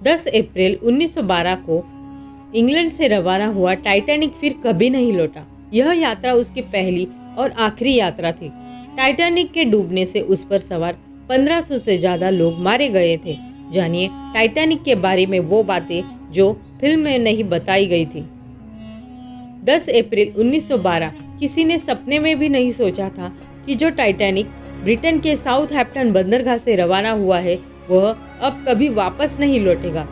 10 अप्रैल 1912 को इंग्लैंड से रवाना हुआ टाइटैनिक फिर कभी नहीं लौटा। यह यात्रा उसकी पहली और आखिरी यात्रा थी। टाइटैनिक के डूबने से उस पर सवार 1500 से ज्यादा लोग मारे गए थे। जानिए टाइटैनिक के बारे में वो बातें जो फिल्म में नहीं बताई गई थी। 10 अप्रैल 1912 किसी ने सपने में भी नहीं सोचा था कि जो टाइटैनिक ब्रिटेन के साउथहैम्पटन बंदरगाह से रवाना हुआ है वह अब कभी वापस नहीं लौटेगा।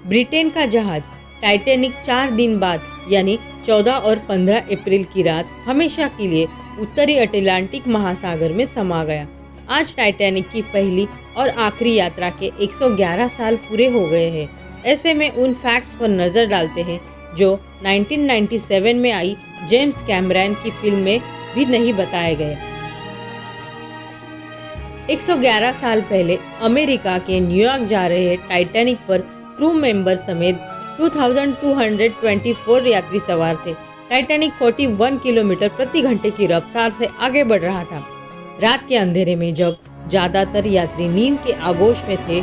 ब्रिटेन का जहाज टाइटैनिक 4 दिन बाद यानी 14 और 15 अप्रैल की रात हमेशा के लिए उत्तरी अटलांटिक महासागर में समा गया। आज टाइटैनिक की पहली और आखिरी यात्रा के 111 साल पूरे हो गए हैं। ऐसे में उन फैक्ट्स पर नज़र डालते हैं जो 1997 में आई जेम्स कैमरन की फिल्म में भी नहीं बताए गए। 111 साल पहले अमेरिका के न्यूयॉर्क जा रहे टाइटैनिक पर क्रू मेंबर समेत 2224 यात्री सवार थे। टाइटैनिक 41 किलोमीटर प्रति घंटे की रफ्तार से आगे बढ़ रहा था। रात के अंधेरे में जब ज्यादातर यात्री नींद के आगोश में थे,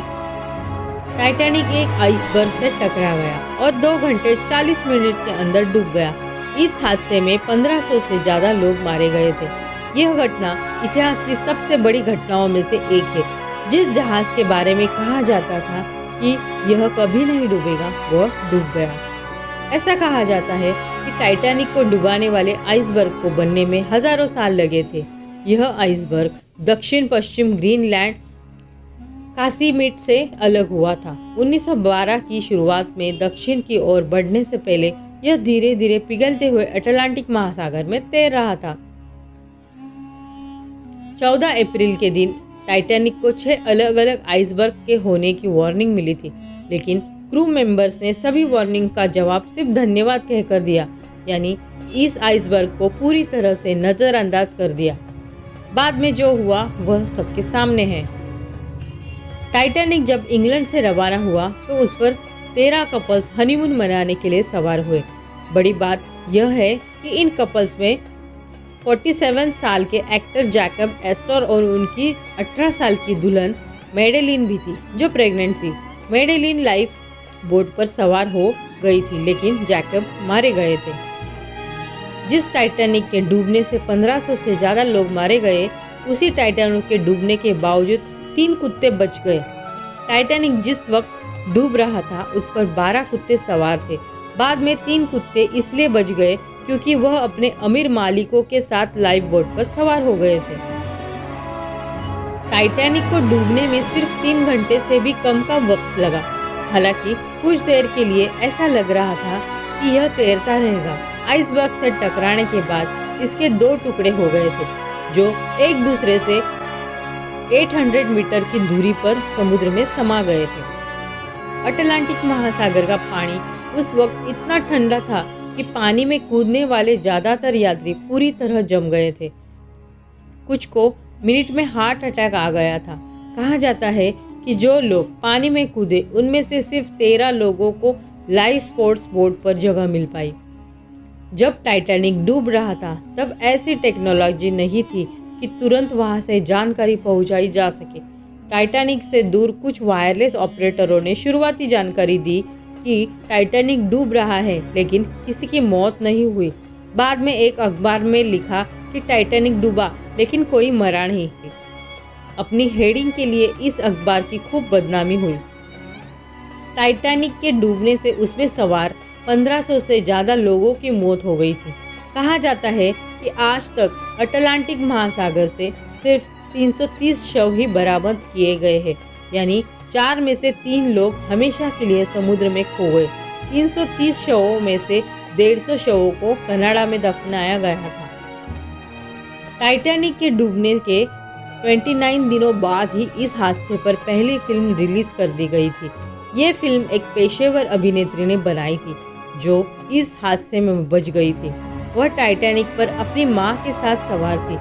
टाइटैनिक एक आइसबर्ग से टकरा गया और 2 घंटे 40 मिनट के अंदर डूब गया। इस हादसे में 1500 से ज्यादा लोग मारे गए थे। यह घटना इतिहास की सबसे बड़ी घटनाओं में से एक है। जिस जहाज के बारे में कहा जाता था कि यह कभी नहीं डूबेगा, वह डूब गया। ऐसा कहा जाता है कि टाइटैनिक को डुबाने वाले आइसबर्ग को बनने में हजारों साल लगे थे। यह आइसबर्ग दक्षिण पश्चिम ग्रीनलैंड कासीमिट से अलग हुआ था। 1912 की शुरुआत में दक्षिण की ओर बढ़ने से पहले यह धीरे धीरे पिघलते हुए अटलांटिक महासागर में तैर रहा था। 14 अप्रैल के दिन टाइटैनिक को 6 अलग अलग आइसबर्ग के होने की वार्निंग मिली थी, लेकिन क्रू मेंबर्स ने सभी वार्निंग का जवाब सिर्फ धन्यवाद कहकर दिया, यानी इस आइसबर्ग को पूरी तरह से नज़रअंदाज कर दिया। बाद में जो हुआ वह सबके सामने है। टाइटैनिक जब इंग्लैंड से रवाना हुआ तो उस पर 13 कपल्स हनीमून मनाने के लिए सवार हुए। बड़ी बात यह है कि इन कपल्स में 47 साल के एक्टर जैकब एस्टर और उनकी 18 साल की दुल्हन मैडेलिन भी थी, जो प्रेग्नेंट थी। मैडेलिन लाइफ बोट पर सवार हो गई थी, लेकिन जैकब मारे गए थे। जिस टाइटैनिक के डूबने से 1500 से ज़्यादा लोग मारे गए, उसी टाइटैनिक के डूबने के बावजूद 3 कुत्ते बच गए। टाइटैनिक जिस वक्त डूब रहा था उस पर 12 कुत्ते सवार थे। बाद में 3 कुत्ते इसलिए बच गए क्योंकि वह अपने अमीर मालिकों के साथ लाइफ बोट पर सवार हो गए थे। टाइटैनिक को डूबने में सिर्फ 3 घंटे से भी कम का वक्त लगा। हालांकि कुछ देर के लिए ऐसा लग रहा था कि यह तैरता रहेगा। आइसबर्ग से टकराने के बाद इसके 2 टुकड़े हो गए थे, जो एक दूसरे से 800 मीटर की दूरी पर समुद्र में समा गए थे। अटलांटिक महासागर का पानी उस वक्त इतना ठंडा था कि पानी में कूदने वाले ज़्यादातर यात्री पूरी तरह जम गए थे। कुछ को मिनट में हार्ट अटैक आ गया था। कहा जाता है कि जो लोग पानी में कूदे उनमें से सिर्फ 13 लोगों को लाइफ स्पोर्ट्स बोट पर जगह मिल पाई। जब टाइटैनिक डूब रहा था तब ऐसी टेक्नोलॉजी नहीं थी कि तुरंत वहां से जानकारी पहुंचाई जा सके। टाइटैनिक से दूर कुछ वायरलेस ऑपरेटरों ने शुरुआती जानकारी दी कि टाइटैनिक डूब रहा है, लेकिन किसी की मौत नहीं हुई। बाद में एक अखबार में लिखा कि टाइटैनिक डूबा लेकिन कोई मरा नहीं। अपनी हेडिंग के लिए इस अखबार की खूब बदनामी हुई। टाइटैनिक के डूबने से उसमें सवार 1500 से ज़्यादा लोगों की मौत हो गई थी। कहा जाता है कि आज तक अटलांटिक महासागर से सिर्फ 330 शव ही बरामद किए गए हैं, यानी 4 में से 3 लोग हमेशा के लिए समुद्र में खो गए। 330 शवों में से 150 शवों को कनाडा में दफनाया गया था। टाइटैनिक के डूबने के 29 दिनों बाद ही इस हादसे पर पहली फिल्म रिलीज कर दी गई थी। ये फिल्म एक पेशेवर अभिनेत्री ने बनाई थी जो इस हादसे में बच गई थी। वह टाइटैनिक पर अपनी मां के साथ सवार थी।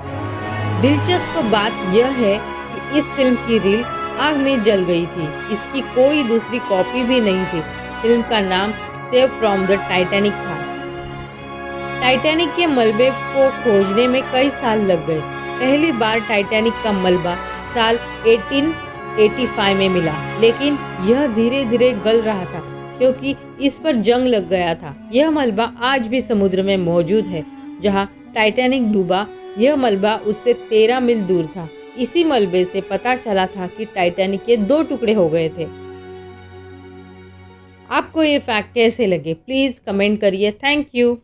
दिलचस्प बात यह है कि इस फिल्म की रील आग में जल गई थी। इसकी कोई दूसरी कॉपी भी नहीं थी। फिल्म का नाम सेव फ्रॉम द टाइटैनिक था। टाइटैनिक के मलबे को खोजने में कई साल लग गए। पहली बार टाइटैनिक का मलबा साल 1885 में मिला, लेकिन यह धीरे धीरे गल रहा था क्योंकि इस पर जंग लग गया था। यह मलबा आज भी समुद्र में मौजूद है। जहां टाइटैनिक डूबा, यह मलबा उससे 13 मील दूर था। इसी मलबे से पता चला था कि टाइटैनिक के 2 टुकड़े हो गए थे। आपको ये फैक्ट कैसे लगे? प्लीज़ कमेंट करिए। Thank you.